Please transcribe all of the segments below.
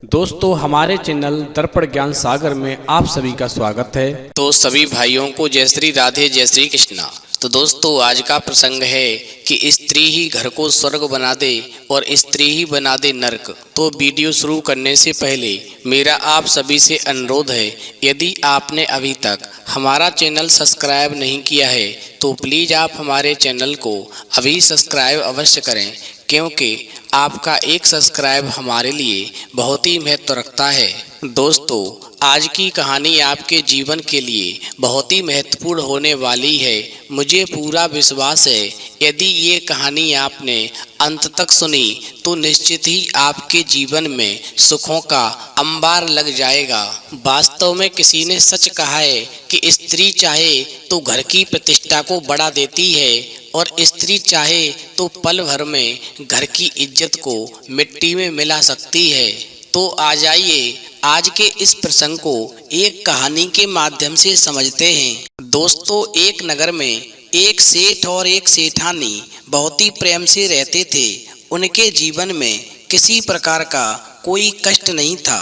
दोस्तों हमारे चैनल दर्पण ज्ञान सागर में आप सभी का स्वागत है। तो सभी भाइयों को जय श्री राधे जय श्री कृष्णा। तो दोस्तों आज का प्रसंग है कि स्त्री ही घर को स्वर्ग बना दे और स्त्री ही बना दे नरक। तो वीडियो शुरू करने से पहले मेरा आप सभी से अनुरोध है, यदि आपने अभी तक हमारा चैनल सब्सक्राइब नहीं किया है तो प्लीज़ आप हमारे चैनल को अभी सब्सक्राइब अवश्य करें, क्योंकि आपका एक सब्सक्राइब हमारे लिए बहुत ही महत्व रखता है। दोस्तों आज की कहानी आपके जीवन के लिए बहुत ही महत्वपूर्ण होने वाली है। मुझे पूरा विश्वास है यदि ये कहानी आपने अंत तक सुनी तो निश्चित ही आपके जीवन में सुखों का अंबार लग जाएगा। वास्तव में किसी ने सच कहा है कि स्त्री चाहे तो घर की प्रतिष्ठा को बढ़ा देती है और स्त्री चाहे तो पल भर में घर की इज्जत को मिट्टी में मिला सकती है। तो आ जाइए आज के इस प्रसंग को एक कहानी के माध्यम से समझते हैं। दोस्तों एक नगर में एक सेठ और एक सेठानी बहुत ही प्रेम से रहते थे। उनके जीवन में किसी प्रकार का कोई कष्ट नहीं था।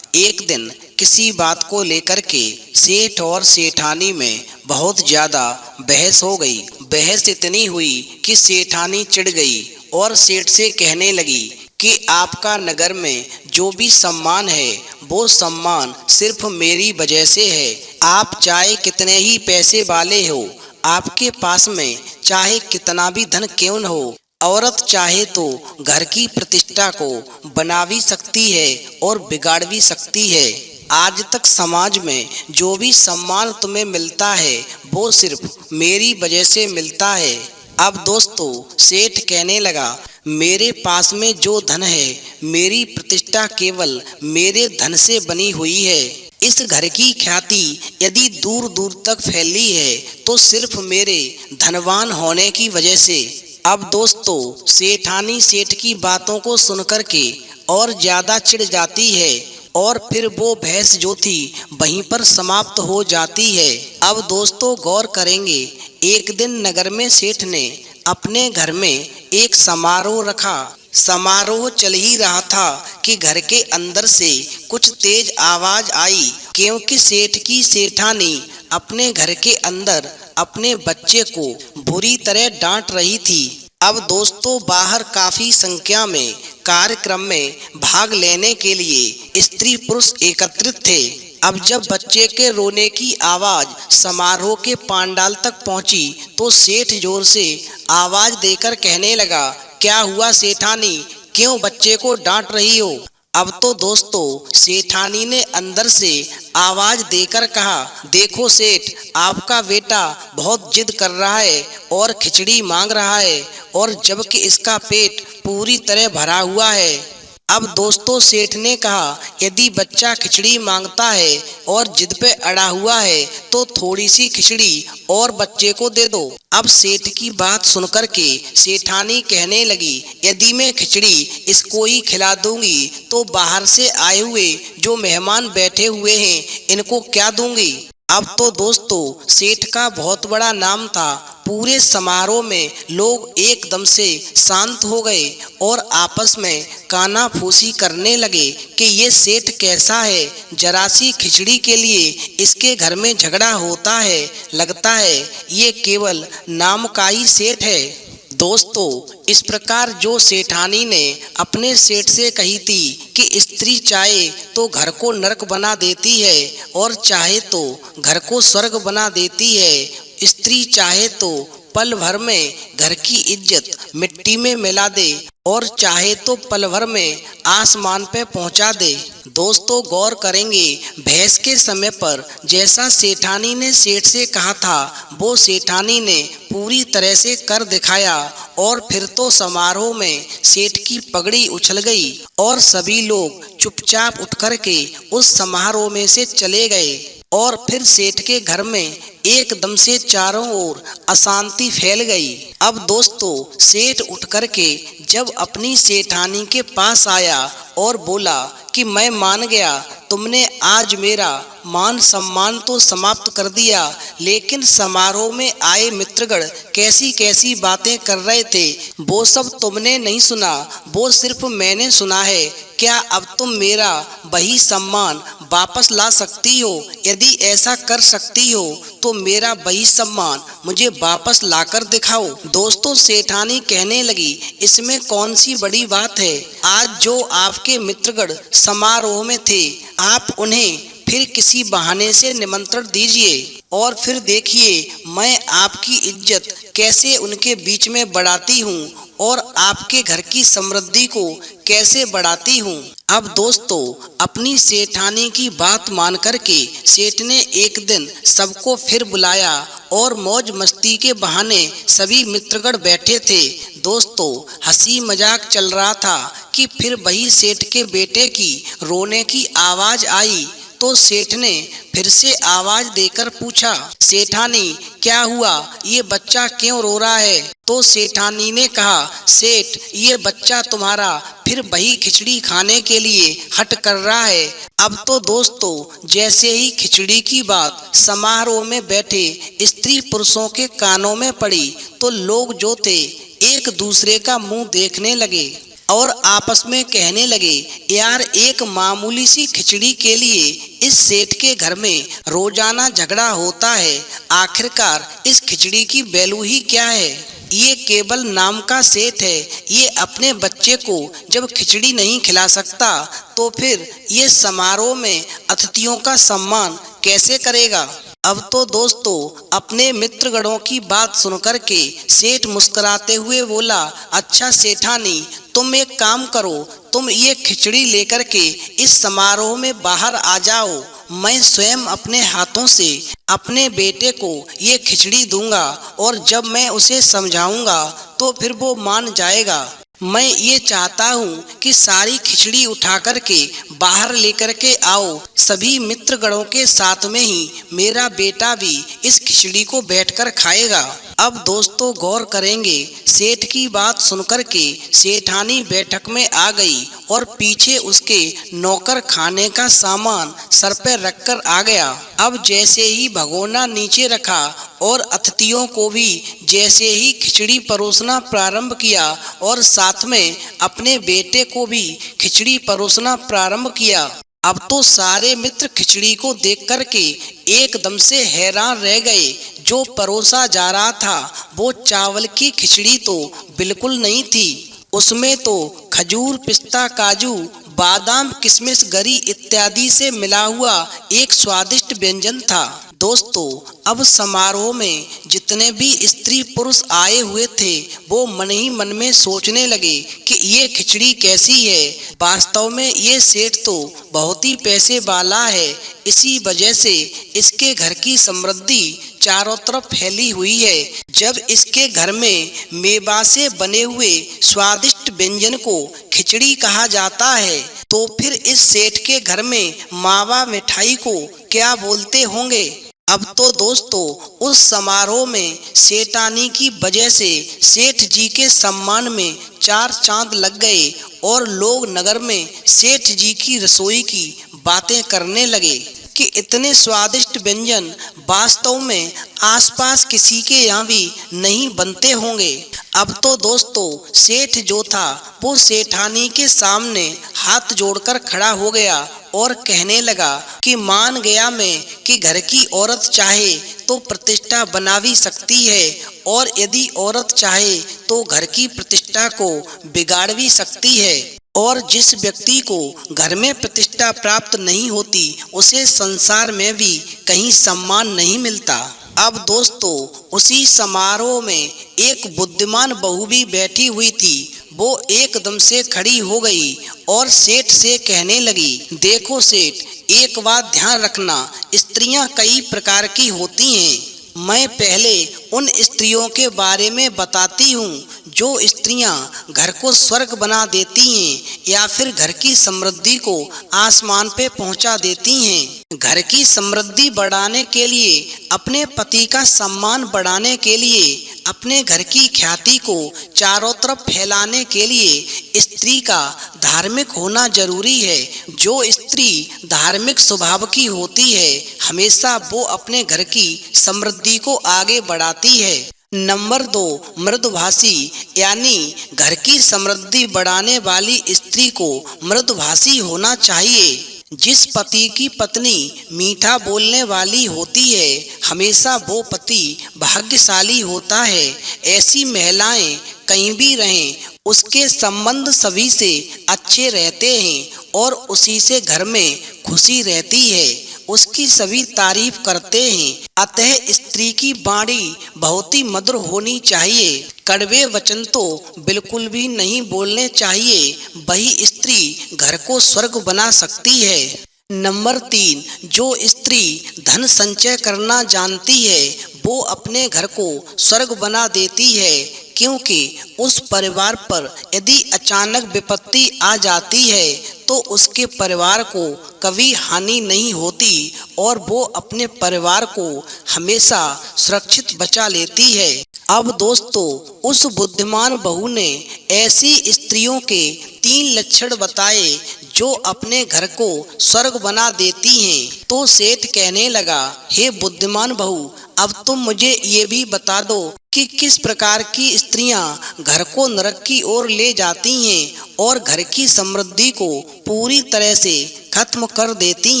एक दिन किसी बात को लेकर के सेठ और सेठानी में बहुत ज़्यादा बहस हो गई। बहस इतनी हुई कि सेठानी चिढ़ गई और सेठ से कहने लगी कि आपका नगर में जो भी सम्मान है वो सम्मान सिर्फ मेरी वजह से है। आप चाहे कितने ही पैसे वाले हो, आपके पास में चाहे कितना भी धन क्यों न हो, औरत चाहे तो घर की प्रतिष्ठा को बना भी सकती है और बिगाड़ भी सकती है। आज तक समाज में जो भी सम्मान तुम्हें मिलता है वो सिर्फ मेरी वजह से मिलता है। अब दोस्तों सेठ कहने लगा, मेरे पास में जो धन है, मेरी प्रतिष्ठा केवल मेरे धन से बनी हुई है। इस घर की ख्याति यदि दूर दूर तक फैली है तो सिर्फ मेरे धनवान होने की वजह से। अब दोस्तों सेठानी सेठ की बातों को सुनकर के और ज़्यादा चिढ़ जाती है और फिर वो बहस जो थी वहीं पर समाप्त हो जाती है। अब दोस्तों गौर करेंगे, एक दिन नगर में सेठ ने अपने घर में एक समारोह रखा। समारोह चल ही रहा था कि घर के अंदर से कुछ तेज आवाज आई, क्योंकि सेठ की सेठानी अपने घर के अंदर अपने बच्चे को बुरी तरह डांट रही थी। अब दोस्तों बाहर काफी संख्या में कार्यक्रम में भाग लेने के लिए स्त्री पुरुष एकत्रित थे। अब जब बच्चे के रोने की आवाज समारोह के पंडाल तक पहुंची तो सेठ जोर से आवाज देकर कहने लगा, क्या हुआ सेठानी, क्यों बच्चे को डांट रही हो? अब तो दोस्तों सेठानी ने अंदर से आवाज देकर कहा, देखो सेठ, आपका बेटा बहुत जिद कर रहा है और खिचड़ी मांग रहा है, और जबकि इसका पेट पूरी तरह भरा हुआ है। अब दोस्तों सेठ ने कहा, यदि बच्चा खिचड़ी मांगता है और जिद पे अड़ा हुआ है तो थोड़ी सी खिचड़ी और बच्चे को दे दो। अब सेठ की बात सुनकर के सेठानी कहने लगी, यदि मैं खिचड़ी इसको ही खिला दूंगी तो बाहर से आए हुए जो मेहमान बैठे हुए हैं इनको क्या दूंगी? अब तो दोस्तों सेठ का बहुत बड़ा नाम था। पूरे समारोह में लोग एकदम से शांत हो गए और आपस में कानाफूसी करने लगे कि ये सेठ कैसा है, जरा सी खिचड़ी के लिए इसके घर में झगड़ा होता है, लगता है ये केवल नाम का ही सेठ है। दोस्तों इस प्रकार जो सेठानी ने अपने सेठ से कही थी कि स्त्री चाहे तो घर को नरक बना देती है और चाहे तो घर को स्वर्ग बना देती है, स्त्री चाहे तो पल भर में घर की इज्जत मिट्टी में मिला दे और चाहे तो पल भर में आसमान पे पहुंचा दे। दोस्तों गौर करेंगे, बहस के समय पर जैसा सेठानी ने सेठ से कहा था वो सेठानी ने पूरी तरह से कर दिखाया और फिर तो समारोह में सेठ की पगड़ी उछल गई और सभी लोग चुपचाप उठ कर के उस समारोह में से चले गए। और फिर सेठ के घर में एकदम से चारों ओर अशांति फैल गई। अब दोस्तों सेठ उठ कर के जब अपनी सेठानी के पास आया और बोला कि मैं मान गया, तुमने आज मेरा मान सम्मान तो समाप्त कर दिया, लेकिन समारोह में आए मित्रगण कैसी कैसी बातें कर रहे थे वो सब तुमने नहीं सुना, वो सिर्फ मैंने सुना है। क्या अब तुम मेरा वही सम्मान वापस ला सकती हो? यदि ऐसा कर सकती हो तो मेरा वही सम्मान मुझे वापस लाकर दिखाओ। दोस्तों, सेठानी कहने लगी, इसमें कौन सी बड़ी बात है। आज जो आपके मित्रगण समारोह में थे, आप उन्हें फिर किसी बहाने से निमंत्रण दीजिए और फिर देखिए मैं आपकी इज्जत कैसे उनके बीच में बढ़ाती हूँ और आपके घर की समृद्धि को कैसे बढ़ाती हूँ। अब दोस्तों, अपनी सेठानी की बात मान करके सेठ ने एक दिन सबको फिर बुलाया और मौज मस्ती के बहाने सभी मित्रगण बैठे थे। दोस्तों, हंसी मजाक चल रहा था कि फिर वही सेठ के बेटे की रोने की आवाज आई तो सेठ ने फिर से आवाज देकर पूछा, सेठानी क्या हुआ, ये बच्चा क्यों रो रहा है? तो सेठानी ने कहा, सेठ ये बच्चा तुम्हारा फिर वही खिचड़ी खाने के लिए हट कर रहा है। अब तो दोस्तों, जैसे ही खिचड़ी की बात समारोह में बैठे स्त्री पुरुषों के कानों में पड़ी तो लोग जो थे एक दूसरे का मुंह देखने लगे और आपस में कहने लगे, यार एक मामूली सी खिचड़ी के लिए इस सेठ के घर में रोजाना झगड़ा होता है। आखिरकार इस खिचड़ी की वैल्यू ही क्या है? ये केवल नाम का सेठ है। ये अपने बच्चे को जब खिचड़ी नहीं खिला सकता तो फिर ये समारोह में अतिथियों का सम्मान कैसे करेगा? अब तो दोस्तों, अपने मित्रगणों की बात सुनकर के सेठ मुस्कुराते हुए बोला, अच्छा सेठानी, तुम एक काम करो, तुम ये खिचड़ी लेकर के इस समारोह में बाहर आ जाओ। मैं स्वयं अपने हाथों से अपने बेटे को ये खिचड़ी दूंगा और जब मैं उसे समझाऊंगा तो फिर वो मान जाएगा। मैं ये चाहता हूँ कि सारी खिचड़ी उठा करके बाहर लेकर के आओ। सभी मित्रगणों के साथ में ही मेरा बेटा भी इस खिचड़ी को बैठकर खाएगा। अब दोस्तों गौर करेंगे, सेठ की बात सुनकर के सेठानी बैठक में आ गई और पीछे उसके नौकर खाने का सामान सर पर रखकर आ गया। अब जैसे ही भगोना नीचे रखा और अतिथियों को भी जैसे ही खिचड़ी परोसना प्रारंभ किया और साथ में अपने बेटे को भी खिचड़ी परोसना प्रारंभ किया। अब तो सारे मित्र खिचड़ी को देख करके एकदम से हैरान रह गए। जो परोसा जा रहा था वो चावल की खिचड़ी तो बिल्कुल नहीं थी, उसमें तो खजूर, पिस्ता, काजू, बादाम, किशमिश, गरी इत्यादि से मिला हुआ एक स्वादिष्ट व्यंजन था। दोस्तों, अब समारोह में जितने भी स्त्री पुरुष आए हुए थे वो मन ही मन में सोचने लगे कि ये खिचड़ी कैसी है। वास्तव में ये सेठ तो बहुत ही पैसे वाला है, इसी वजह से इसके घर की समृद्धि चारों तरफ फैली हुई है। जब इसके घर में मेवा से बने हुए स्वादिष्ट व्यंजन को खिचड़ी कहा जाता है तो फिर इस सेठ के घर में मावा मिठाई को क्या बोलते होंगे। अब तो दोस्तों, उस समारोह में सेठानी की वजह से सेठ जी के सम्मान में चार चांद लग गए और लोग नगर में सेठ जी की रसोई की बातें करने लगे कि इतने स्वादिष्ट व्यंजन वास्तव में आसपास किसी के यहाँ भी नहीं बनते होंगे। अब तो दोस्तों, सेठ जो था वो सेठानी के सामने हाथ जोड़कर खड़ा हो गया और कहने लगा कि मान गया मैं कि घर की औरत चाहे तो प्रतिष्ठा बना भी सकती है और यदि औरत चाहे तो घर की प्रतिष्ठा को बिगाड़ भी सकती है। और जिस व्यक्ति को घर में प्रतिष्ठा प्राप्त नहीं होती उसे संसार में भी कहीं सम्मान नहीं मिलता। अब दोस्तों, उसी समारोह में एक बुद्धिमान बहू भी बैठी हुई थी। वो एकदम से खड़ी हो गई और सेठ से कहने लगी, देखो सेठ, एक बात ध्यान रखना, स्त्रियां कई प्रकार की होती हैं। मैं पहले उन स्त्रियों के बारे में बताती हूँ जो स्त्रियां घर को स्वर्ग बना देती हैं या फिर घर की समृद्धि को आसमान पे पहुँचा देती हैं। घर की समृद्धि बढ़ाने के लिए, अपने पति का सम्मान बढ़ाने के लिए अपने घर की ख्याति को चारों तरफ फैलाने के लिए स्त्री का धार्मिक होना जरूरी है। जो स्त्री धार्मिक स्वभाव की होती है हमेशा वो अपने घर की समृद्धि को आगे बढ़ाती है। नंबर 2, मृदुभाषी यानी घर की समृद्धि बढ़ाने वाली स्त्री को मृदुभाषी होना चाहिए। जिस पति की पत्नी मीठा बोलने वाली होती है हमेशा वो पति भाग्यशाली होता है। ऐसी महिलाएं कहीं भी रहें उसके संबंध सभी से अच्छे रहते हैं और उसी से घर में खुशी रहती है, उसकी सभी तारीफ करते हैं। अतः स्त्री की वाणी बहुत ही मधुर होनी चाहिए। कड़वे वचन तो बिल्कुल भी नहीं बोलने चाहिए, वही स्त्री घर को स्वर्ग बना सकती है। नंबर 3, जो स्त्री धन संचय करना जानती है वो अपने घर को स्वर्ग बना देती है, क्योंकि उस परिवार पर यदि अचानक विपत्ति आ जाती है तो उसके परिवार को कभी हानि नहीं होती और वो अपने परिवार को हमेशा सुरक्षित बचा लेती है। अब दोस्तों, उस बुद्धिमान बहू ने ऐसी स्त्रियों के 3 लक्षण बताए जो अपने घर को स्वर्ग बना देती हैं। तो सेठ कहने लगा, हे बुद्धिमान बहू, अब तुम मुझे ये भी बता दो कि किस प्रकार की स्त्रियां घर को नरक की ओर ले जाती हैं और घर की समृद्धि को पूरी तरह से खत्म कर देती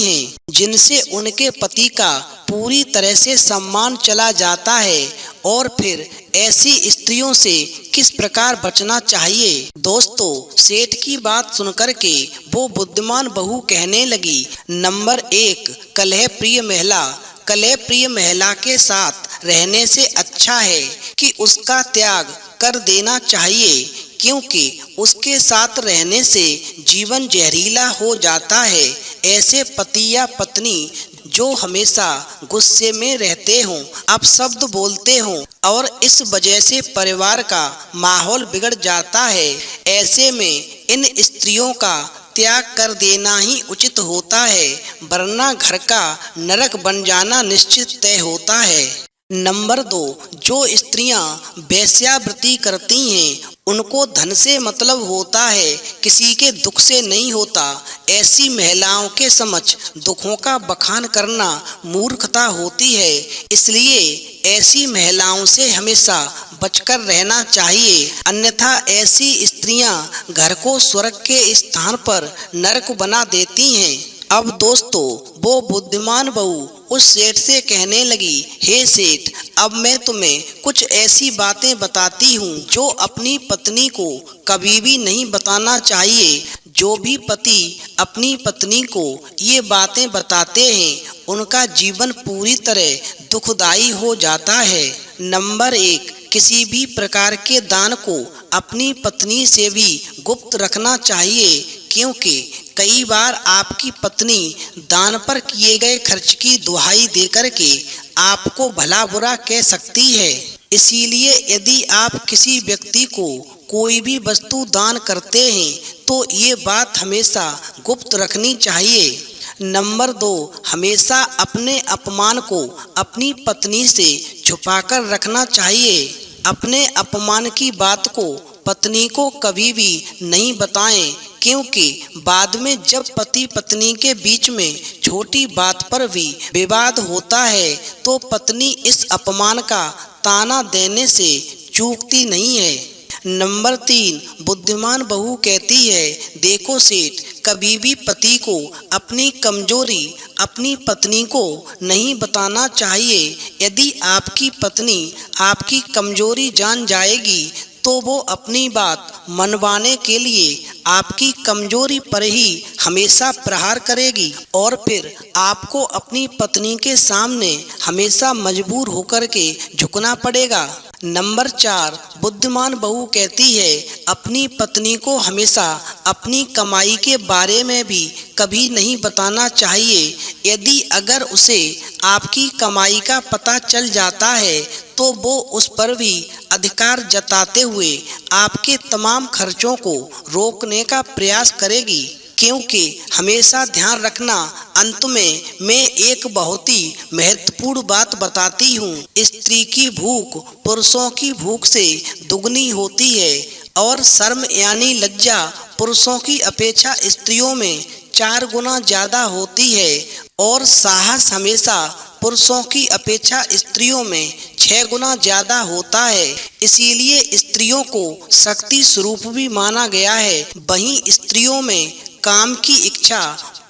हैं, जिनसे उनके पति का पूरी तरह से सम्मान चला जाता है, और फिर ऐसी स्त्रियों से किस प्रकार बचना चाहिए। दोस्तों, सेठ की बात सुनकर के वो बुद्धिमान बहू कहने लगी, नंबर 1, कलह प्रिय महिला। कलह प्रिय महिला के साथ रहने से अच्छा है कि उसका त्याग कर देना चाहिए, क्योंकि उसके साथ रहने से जीवन जहरीला हो जाता है। ऐसे पति या पत्नी जो हमेशा गुस्से में रहते हों, अपशब्द बोलते हों और इस वजह से परिवार का माहौल बिगड़ जाता है, ऐसे में इन स्त्रियों का त्याग कर देना ही उचित होता है, वरना घर का नरक बन जाना निश्चित तय होता है। नंबर 2, जो स्त्रियां वेश्यावृत्ति करती हैं उनको धन से मतलब होता है, किसी के दुख से नहीं होता। ऐसी महिलाओं के समक्ष दुखों का बखान करना मूर्खता होती है, इसलिए ऐसी महिलाओं से हमेशा बचकर रहना चाहिए, अन्यथा ऐसी स्त्रियां घर को स्वर्ग के स्थान पर नरक बना देती हैं। अब दोस्तों, वो बुद्धिमान बहू उस सेठ से कहने लगी, हे सेठ, अब मैं तुम्हें कुछ ऐसी बातें बताती हूँ जो अपनी पत्नी को कभी भी नहीं बताना चाहिए। जो भी पति अपनी पत्नी को ये बातें बताते हैं उनका जीवन पूरी तरह दुखदायी हो जाता है। नंबर 1, किसी भी प्रकार के दान को अपनी पत्नी से भी गुप्त रखना चाहिए, क्योंकि कई बार आपकी पत्नी दान पर किए गए खर्च की दुहाई देकर के आपको भला बुरा कह सकती है। इसीलिए यदि आप किसी व्यक्ति को कोई भी वस्तु दान करते हैं तो ये बात हमेशा गुप्त रखनी चाहिए। नंबर 2, हमेशा अपने अपमान को अपनी पत्नी से छुपाकर रखना चाहिए। अपने अपमान की बात को पत्नी को कभी भी नहीं बताएं, क्योंकि बाद में जब पति पत्नी के बीच में छोटी बात पर भी विवाद होता है तो पत्नी इस अपमान का ताना देने से चूकती नहीं है। नंबर 3, बुद्धिमान बहू कहती है, देखो सेठ, कभी भी पति को अपनी कमजोरी अपनी पत्नी को नहीं बताना चाहिए। यदि आपकी पत्नी आपकी कमजोरी जान जाएगी तो वो अपनी बात मनवाने के लिए आपकी कमजोरी पर ही हमेशा प्रहार करेगी और फिर आपको अपनी पत्नी के सामने हमेशा मजबूर होकर के झुकना पड़ेगा। नंबर 4, बुद्धिमान बहू कहती है, अपनी पत्नी को हमेशा अपनी कमाई के बारे में भी कभी नहीं बताना चाहिए। यदि अगर उसे आपकी कमाई का पता चल जाता है तो वो उस पर भी अधिकार जताते हुए आपके तमाम खर्चों को रोकने का प्रयास करेगी, क्योंकि हमेशा ध्यान रखना, अंत में मैं एक बहुत ही महत्वपूर्ण बात बताती हूँ। स्त्री की भूख पुरुषों की भूख से दुगनी होती है और शर्म यानी लज्जा पुरुषों की अपेक्षा स्त्रियों में 4 गुना ज्यादा होती है और साहस हमेशा पुरुषों की अपेक्षा स्त्रियों में 6 गुना ज्यादा होता है। इसीलिए स्त्रियों को शक्ति स्वरूप भी माना गया है। वहीं स्त्रियों में काम की इच्छा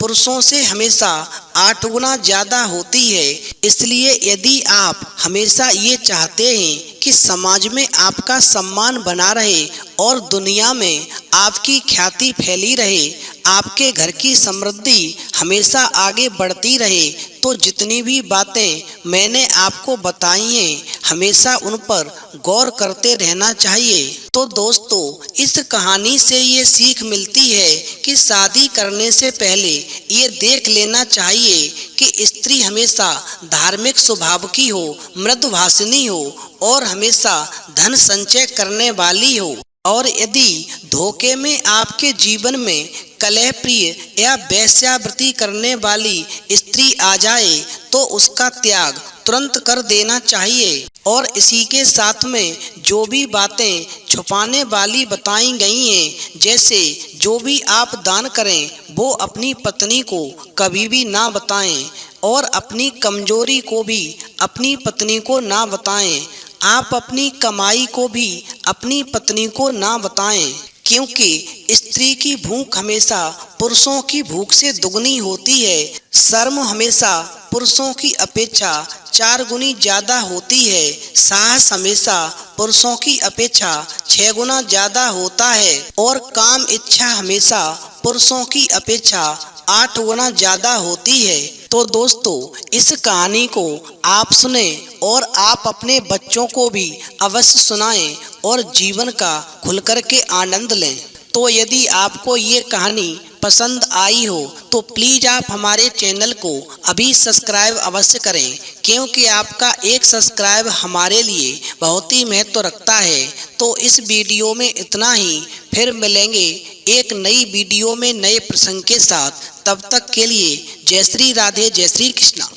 पुरुषों से हमेशा 8 गुना ज्यादा होती है। इसलिए यदि आप हमेशा ये चाहते हैं कि समाज में आपका सम्मान बना रहे और दुनिया में आपकी ख्याति फैली रहे, आपके घर की समृद्धि हमेशा आगे बढ़ती रहे, तो जितनी भी बातें मैंने आपको बताई हैं हमेशा उन पर गौर करते रहना चाहिए। तो दोस्तों, इस कहानी से ये सीख मिलती है कि शादी करने से पहले ये देख लेना चाहिए कि स्त्री हमेशा धार्मिक स्वभाव की हो, मृदुभाषिणी हो और हमेशा धन संचय करने वाली हो। और यदि धोखे में आपके जीवन में कलह प्रिय या वेश्यावृत्ति करने वाली स्त्री आ जाए तो उसका त्याग तुरंत कर देना चाहिए। और इसी के साथ में जो भी बातें छुपाने वाली बताई गई हैं, जैसे जो भी आप दान करें वो अपनी पत्नी को कभी भी ना बताएं और अपनी कमजोरी को भी अपनी पत्नी को ना बताएं। आप अपनी कमाई को भी अपनी पत्नी को ना बताएं, क्योंकि स्त्री की भूख हमेशा पुरुषों की भूख से दुगनी होती है। शर्म हमेशा पुरुषों की अपेक्षा 4 गुनी ज्यादा होती है। साहस हमेशा पुरुषों की अपेक्षा 6 गुना ज्यादा होता है और काम इच्छा हमेशा पुरुषों की अपेक्षा 8 गुना ज्यादा होती है। तो दोस्तों, इस कहानी को आप सुने और आप अपने बच्चों को भी अवश्य सुनाएं और जीवन का खुलकर के आनंद लें। तो यदि आपको ये कहानी पसंद आई हो तो प्लीज़ आप हमारे चैनल को अभी सब्सक्राइब अवश्य करें, क्योंकि आपका एक सब्सक्राइब हमारे लिए बहुत ही महत्व रखता है। तो इस वीडियो में इतना ही, फिर मिलेंगे एक नई वीडियो में नए प्रसंग के साथ। तब तक के लिए जय श्री राधे, जय श्री कृष्णा।